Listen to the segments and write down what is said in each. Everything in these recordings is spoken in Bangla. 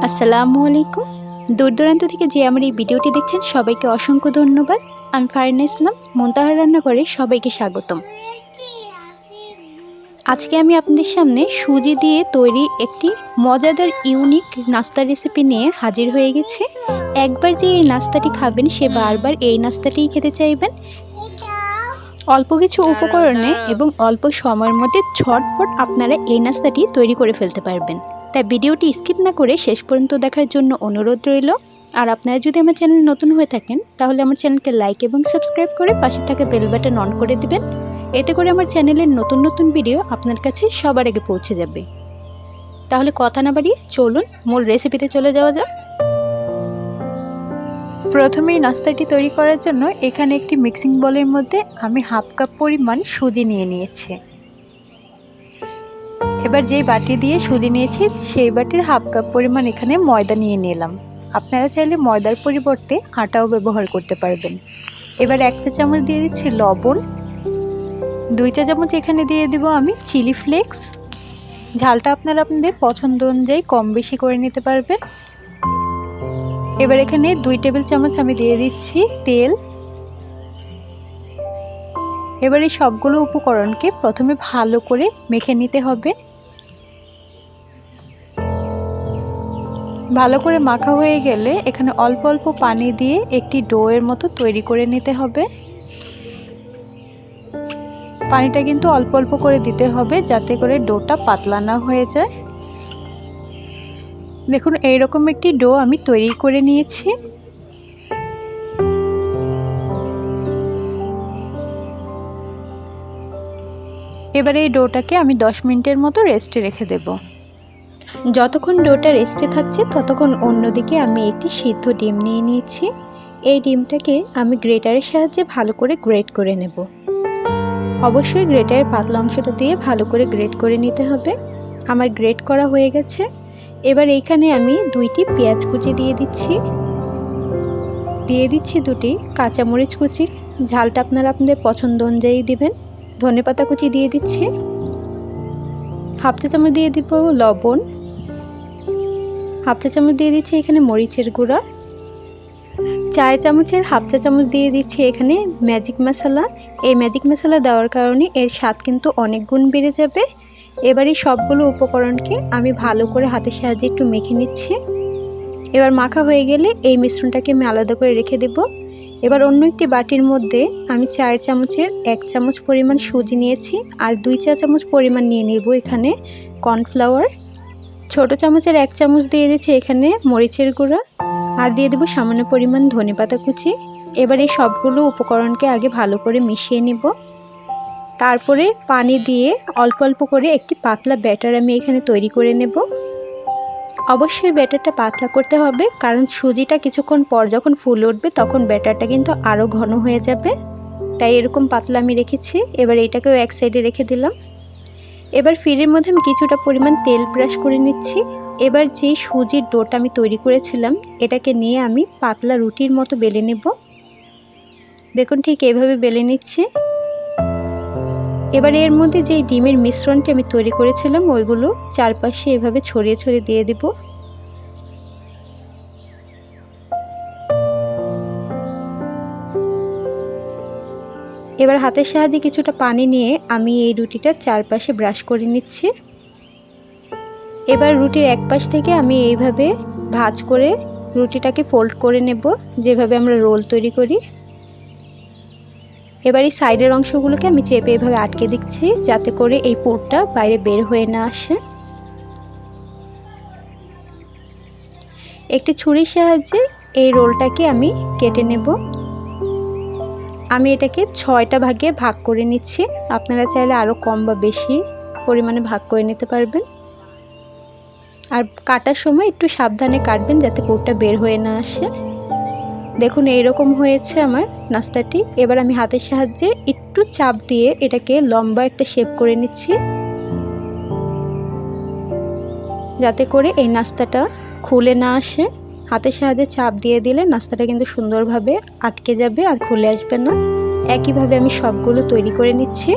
আসসালামু আলাইকুম। দূর দূরান্ত থেকে যে আমার এই ভিডিওটি দেখছেন সবাইকে অসংখ্য ধন্যবাদ। আমি ফারিনা ইসলাম, মুনতাহার রান্নাঘরে সবাইকে স্বাগতম। আজকে আমি আপনাদের সামনে সুজি দিয়ে তৈরি একটি মজাদার ইউনিক নাস্তার রেসিপি নিয়ে হাজির হয়ে গেছি। একবার যে এই নাস্তাটি খাবেন সে বারবার এই নাস্তাটিই খেতে চাইবেন। অল্প কিছু উপকরণে এবং অল্প সময়ের মধ্যে ঝটপট আপনারা এই নাস্তাটি তৈরি করে ফেলতে পারবেন। তাই ভিডিওটি স্কিপ না করে শেষ পর্যন্ত দেখার জন্য অনুরোধ রইল। আর আপনারা যদি আমার চ্যানেলে নতুন হয়ে থাকেন তাহলে আমার চ্যানেলকে লাইক এবং সাবস্ক্রাইব করে পাশে থাকা বেল বাটন অন করে দিবেন। এতে করে আমার চ্যানেলের নতুন নতুন ভিডিও আপনার কাছে সবার আগে পৌঁছে যাবে। তাহলে কথা না বাড়িয়ে চলুন মূল রেসিপিতে চলে যাওয়া যাক। প্রথমেই নাস্তাটি তৈরি করার জন্য এখানে একটি মিক্সিং বোলের মধ্যে আমি হাফ কাপ পরিমাণ সুজি নিয়ে নিয়েছি। এবার যেই বাটি দিয়ে সুজি নিয়েছি সেই বাটির হাফ কাপ পরিমাণ এখানে ময়দা নিয়ে নিলাম। আপনারা চাইলে ময়দার পরিবর্তে আটাও ব্যবহার করতে পারবেন। এবার 1 চা চামচ দিয়ে দিচ্ছি লবণ, 2 চা চামচ এখানে দিয়ে দিব আমি চিলি ফ্লেক্স। ঝালটা আপনারা আপনাদের পছন্দ অনুযায়ী কম বেশি করে নিতে পারবেন। এবার এখানে 2 টেবিল চামচ আমি দিয়ে দিচ্ছি তেল। এবার এই সবগুলো উপকরণকে প্রথমে ভালো করে মেখে নিতে হবে। ভালো করে মাখা হয়ে গেলে এখানে অল্প অল্প পানি দিয়ে একটি ডোয়ের মতো তৈরি করে নিতে হবে। পানিটা কিন্তু অল্প অল্প করে দিতে হবে যাতে করে ডোটা পাতলা না হয়ে যায়। দেখুন এইরকম একটি ডো আমি তৈরি করে নিয়েছি। এবারে এই ডোটাকে আমি 10 মিনিটের মতো রেস্টে রেখে দেব। যতক্ষণ ডোটা রেস্টে থাকছে ততক্ষণ অন্যদিকে আমি একটি সিদ্ধ ডিম নিয়ে নিয়েছি। এই ডিমটাকে আমি গ্রেটারের সাহায্যে ভালো করে গ্রেট করে নেব। অবশ্যই গ্রেটারের পাতলা অংশটা দিয়ে ভালো করে গ্রেট করে নিতে হবে। আমার গ্রেট করা হয়ে গেছে। এবার এইখানে আমি 2টি পেঁয়াজ কুচি দিয়ে দিচ্ছি। দিয়ে দিচ্ছি 2টি কাঁচামরিচ কুচি। ঝালটা আপনারা আপনাদের পছন্দ অনুযায়ী দিবেন। ধনেপাতা কুচি দিয়ে দিচ্ছি। হাফ চা চামচ দিয়ে দিব লবণ। হাফ চা চামচ দিয়ে দিচ্ছি এখানে মরিচের গুঁড়া। 4 চামচের হাফ চা চামচ দিয়ে দিচ্ছি এখানে ম্যাজিক মশলা। এই ম্যাজিক মশলা দেওয়ার কারণে এর স্বাদ কিন্তু অনেক গুণ বেড়ে যাবে। এবার এই সবগুলো উপকরণকে আমি ভালো করে হাতের সাহায্যে একটু মেখে নিচ্ছি। এবার মাখা হয়ে গেলে এই মিশ্রণটাকে আমি আলাদা করে রেখে দেব। এবার অন্য একটি বাটির মধ্যে আমি 4 চামচের 1 চামচ পরিমাণ সুজি নিয়েছি আর 2 চা চামচ পরিমাণ নিয়ে নেব এখানে কর্নফ্লাওয়ার। ছোট চামচের 1 চামচ দিয়ে দিচ্ছি এখানে মরিচের গুঁড়া আর দিয়ে দেব সামান্য পরিমাণ ধনেপাতা কুচি। এবার এই সবগুলো উপকরণকে আগে ভালো করে মিশিয়ে নিব। তারপরে পানি দিয়ে অল্প অল্প করে একটি পাতলা ব্যাটার আমি এখানে তৈরি করে নেব। অবশ্যই ব্যাটারটা পাতলা করতে হবে কারণ সুজিটা কিছুক্ষণ পর যখন ফুলে উঠবে তখন ব্যাটারটা কিন্তু আরও ঘন হয়ে যাবে। তাই এরকম পাতলা আমি রেখেছি। এবার এটাকেও এক সাইডে রেখে দিলাম। এবার ফিরের মধ্যে আমি কিছুটা পরিমাণ তেল ব্রাশ করে নিচ্ছি। এবার যে সুজির ডোটা আমি তৈরি করেছিলাম এটাকে নিয়ে আমি পাতলা রুটির মতো বেলে নেব। দেখুন ঠিক এইভাবে বেলে নিচ্ছি। এবার এর মধ্যে যে ডিমের মিশ্রণটি আমি তৈরি করেছিলাম ওইগুলো চারপাশে এভাবে ছড়িয়ে ছড়িয়ে দিয়ে দিব। এবার হাতের সাহায্যে কিছুটা পানি নিয়ে আমি এই রুটিটার চারপাশে ব্রাশ করে নিচ্ছি। এবার রুটির এক পাশ থেকে আমি এইভাবে ভাঁজ করে রুটিটাকে ফোল্ড করে নেব যেভাবে আমরা রোল তৈরি করি। এবার এই সাইডের অংশগুলোকে আমি চেপে এভাবে আটকে দিচ্ছি যাতে করে এই পুরটা বাইরে বের হয়ে না আসে। একটি ছুরির সাহায্যে এই রোলটাকে আমি কেটে নেব। আমি এটাকে 6টা ভাগে ভাগ করে নিচ্ছি। আপনারা চাইলে আরও কম বা বেশি পরিমাণে ভাগ করে নিতে পারবেন। আর কাটার সময় একটু সাবধানে কাটবেন যাতে পুরটা বের হয়ে না আসে। দেখুন এইরকম হয়েছে আমার নাস্তাটি। এবার আমি হাতের সাহায্যে একটু চাপ দিয়ে এটাকে লম্বা একটা শেপ করে নিচ্ছি যাতে করে এই নাস্তাটা খুলে না আসে। হাতের সাহায্যে চাপ দিয়ে দিলে নাস্তাটা কিন্তু সুন্দরভাবে আটকে যাবে আর খুলে আসবে না। একইভাবে আমি সবগুলো তৈরি করে নিচ্ছি।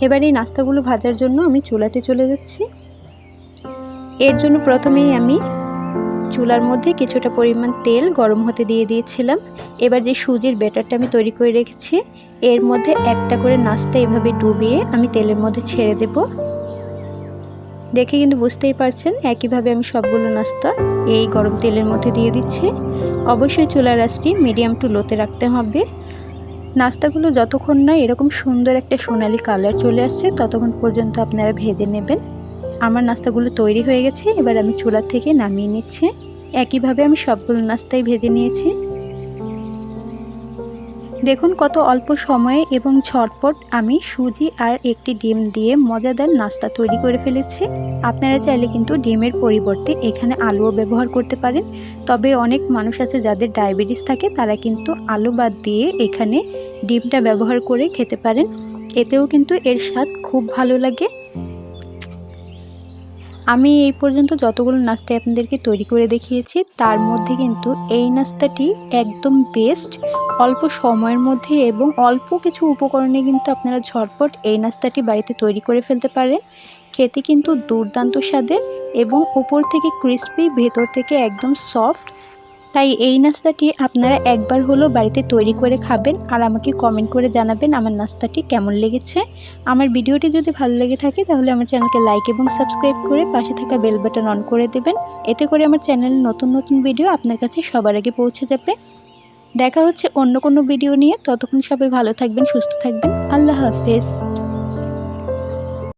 এবার এই নাস্তাগুলো ভাজার জন্য আমি চুলাতে চলে যাচ্ছি। এর জন্য প্রথমেই আমি চুলার মধ্যে কিছুটা পরিমাণ তেল গরম হতে দিয়ে দিয়েছিলাম। এবার যে সুজির ব্যাটারটা আমি তৈরি করে রেখেছি এর মধ্যে একটা করে নাস্তা এভাবে ডুবিয়ে আমি তেলের মধ্যে ছেড়ে দেব। দেখে কিন্তু বুঝতেই পারছেন একইভাবে আমি সবগুলো নাস্তা এই গরম তেলের মধ্যে দিয়ে দিচ্ছি। অবশ্যই চুলার আঁচটি মিডিয়াম টু লোতে রাখতে হবে। নাস্তাগুলো যতক্ষণ না এরকম সুন্দর একটা সোনালি কালার চলে আসছে ততক্ষণ পর্যন্ত আপনারা ভেজে নেবেন। আমার নাস্তাগুলো তৈরি হয়ে গেছে, এবার আমি চুলা থেকে নামিয়ে নিচ্ছি। একইভাবে আমি সবগুলো নাস্তাই ভেজে নিয়েছি। দেখুন কত অল্প সময়ে এবং ঝটপট আমি সুজি আর একটি ডিম দিয়ে মজাদার নাস্তা তৈরি করে ফেলেছি। আপনারা চাইলে কিন্তু ডিমের পরিবর্তে এখানে আলুও ব্যবহার করতে পারেন। তবে অনেক মানুষ আছে যাদের ডায়াবেটিস থাকে, তারা কিন্তু আলু বাদ দিয়ে এখানে ডিমটা ব্যবহার করে খেতে পারেন। এতেও কিন্তু এর স্বাদ খুব ভালো লাগে। আমি এই পর্যন্ত যতগুলো নাস্তা আপনাদেরকে তৈরি করে দেখিয়েছি তার মধ্যে কিন্তু এই নাস্তাটি একদম বেস্ট। অল্প সময়ের মধ্যে এবং অল্প কিছু উপকরণে কিন্তু আপনারা ঝটপট এই নাস্তাটি বাড়িতে তৈরি করে ফেলতে পারেন। খেতে কিন্তু দুর্দান্ত স্বাদের এবং উপর থেকে ক্রিস্পি, ভেতর থেকে একদম সফট। তাই এই নাস্তাটি আপনারা একবার হলেও বাড়িতে তৈরি করে খাবেন আর আমাকে কমেন্ট করে জানাবেন আমার নাস্তাটি কেমন লেগেছে। আমার ভিডিওটি যদি ভালো লেগে থাকে তাহলে আমার চ্যানেলকে লাইক এবং সাবস্ক্রাইব করে পাশে থাকা বেল বাটন অন করে দেবেন। এতে করে আমার চ্যানেলে নতুন নতুন ভিডিও আপনার কাছে সবার আগে পৌঁছে যাবে। দেখা হচ্ছে অন্য কোনো ভিডিও নিয়ে। ততক্ষণ সবাই ভালো থাকবেন, সুস্থ থাকবেন। আল্লাহ হাফেজ।